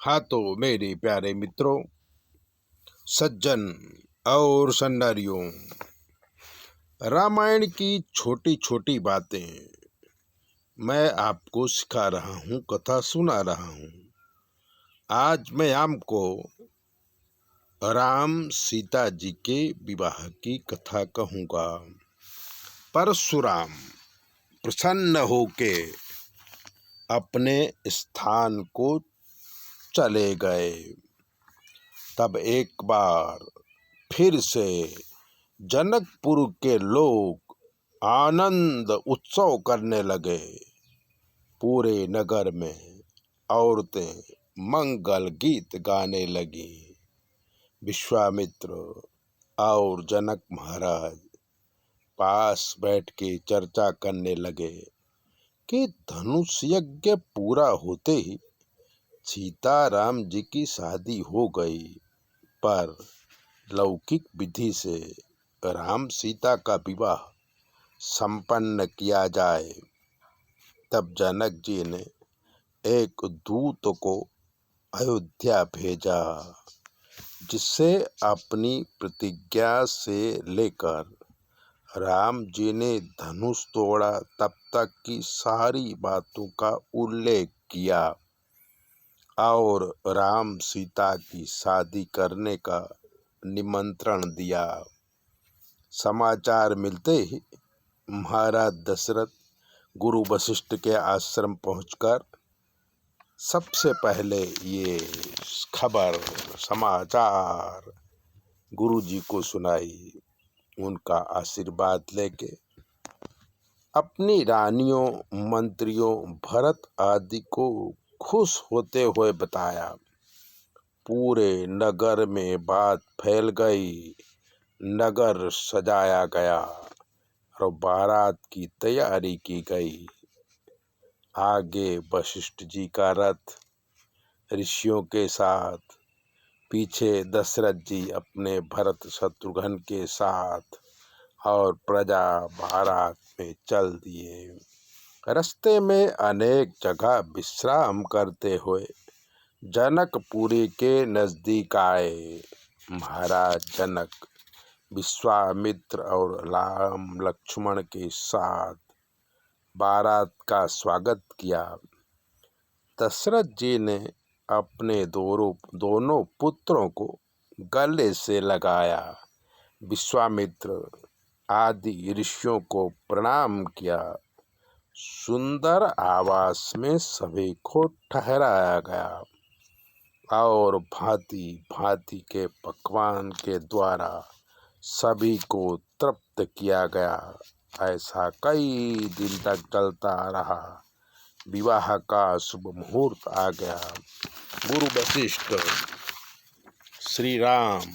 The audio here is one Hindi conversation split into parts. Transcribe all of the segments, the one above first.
हाँ तो मेरे प्यारे मित्रों, सज्जन और सन्नारियों, रामायण की छोटी छोटी बातें मैं आपको सिखा रहा हूँ, कथा सुना रहा हूँ। आज मैं आपको राम सीता जी के विवाह की कथा कहूँगा। परशुराम प्रसन्न होके अपने स्थान को चले गए। तब एक बार फिर से जनकपुर के लोग आनंद उत्सव करने लगे। पूरे नगर में औरतें मंगल गीत गाने लगी। विश्वामित्र और जनक महाराज पास बैठ के चर्चा करने लगे कि धनुष यज्ञ पूरा होते ही सीता राम जी की शादी हो गई, पर लौकिक विधि से राम सीता का विवाह संपन्न किया जाए। तब जनक जी ने एक दूत को अयोध्या भेजा, जिससे अपनी प्रतिज्ञा से लेकर राम जी ने धनुष तोड़ा तब तक की सारी बातों का उल्लेख किया और राम सीता की शादी करने का निमंत्रण दिया। समाचार मिलते ही महाराज दशरथ गुरु वशिष्ठ के आश्रम पहुंचकर सबसे पहले ये खबर समाचार गुरु जी को सुनाई। उनका आशीर्वाद लेके अपनी रानियों, मंत्रियों, भरत आदि को खुश होते हुए बताया। पूरे नगर में बात फैल गई। नगर सजाया गया और बारात की तैयारी की गई। आगे वशिष्ठ जी का रथ ऋषियों के साथ, पीछे दशरथ जी अपने भरत शत्रुघ्न के साथ और प्रजा बारात में चल दिए। रास्ते में अनेक जगह विश्राम करते हुए जनकपुरी के नजदीक आए। महाराज जनक विश्वामित्र और राम लक्ष्मण के साथ बारात का स्वागत किया। दशरथ जी ने अपने दोनों पुत्रों को गले से लगाया। विश्वामित्र आदि ऋषियों को प्रणाम किया। सुंदर आवास में सभी को ठहराया गया और भांति भांति के पकवान के द्वारा सभी को तृप्त किया गया। ऐसा कई दिन तक चलता रहा। विवाह का शुभ मुहूर्त आ गया। गुरु वशिष्ठ श्री राम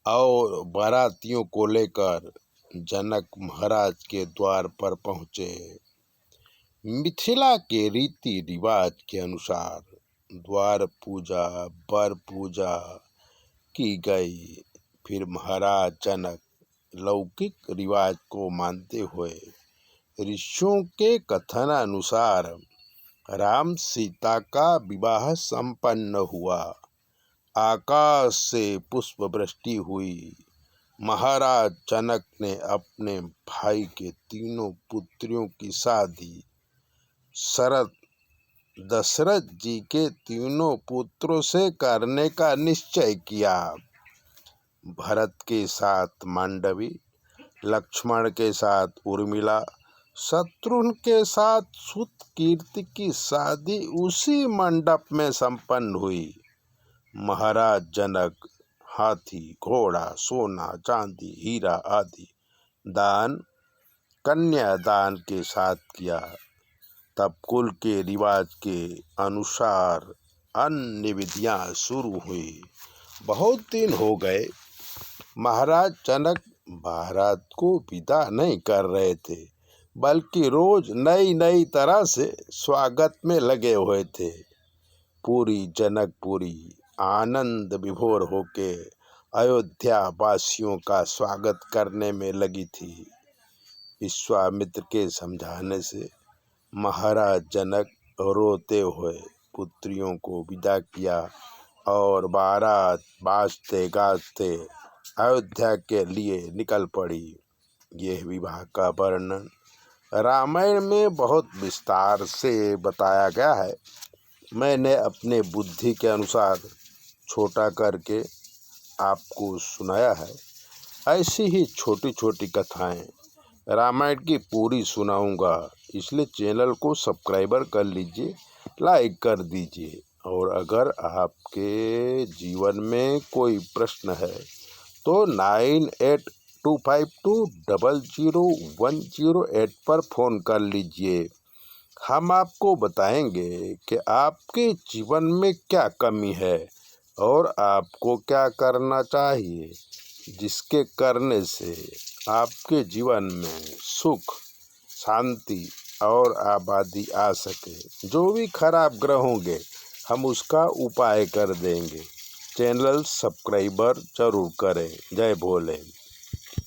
और बारातियों को लेकर जनक महाराज के द्वार पर पहुँचे। मिथिला के रीति रिवाज के अनुसार द्वार पूजा, वर पूजा की गई। फिर महाराज जनक लौकिक रिवाज को मानते हुए ऋषियों के कथन अनुसार राम सीता का विवाह संपन्न हुआ। आकाश से पुष्प वृष्टि हुई। महाराज जनक ने अपने भाई के तीनों पुत्रियों की शादी शरत दशरथ जी के तीनों पुत्रों से करने का निश्चय किया। भरत के साथ मांडवी, लक्ष्मण के साथ उर्मिला, शत्रुघ्न के साथ सुतकीर्ति की शादी उसी मंडप में संपन्न हुई। महाराज जनक हाथी, घोड़ा, सोना, चांदी, हीरा आदि दान कन्यादान के साथ किया। तब कुल के रिवाज के अनुसार अन्य विधियां शुरू हुई। बहुत दिन हो गए। महाराज जनक बारात को विदा नहीं कर रहे थे, बल्कि रोज नई नई तरह से स्वागत में लगे हुए थे। पूरी जनकपुरी आनंद विभोर होके अयोध्या वासियों का स्वागत करने में लगी थी। विश्वामित्र के समझाने से महाराज जनक रोते हुए पुत्रियों को विदा किया और बारात बाजते गाजते अयोध्या के लिए निकल पड़ी। यह विवाह का वर्णन रामायण में बहुत विस्तार से बताया गया है। मैंने अपने बुद्धि के अनुसार छोटा करके आपको सुनाया है। ऐसी ही छोटी छोटी कथाएं रामायण की पूरी सुनाऊंगा, इसलिए चैनल को सब्सक्राइबर कर लीजिए, लाइक कर दीजिए। और अगर आपके जीवन में कोई प्रश्न है तो 9825200108 पर फ़ोन कर लीजिए। हम आपको बताएंगे कि आपके जीवन में क्या कमी है और आपको क्या करना चाहिए, जिसके करने से आपके जीवन में सुख, शांति और आबादी आ सके। जो भी खराब ग्रह होंगे हम उसका उपाय कर देंगे। चैनल सब्सक्राइबर जरूर करें। जय भोले।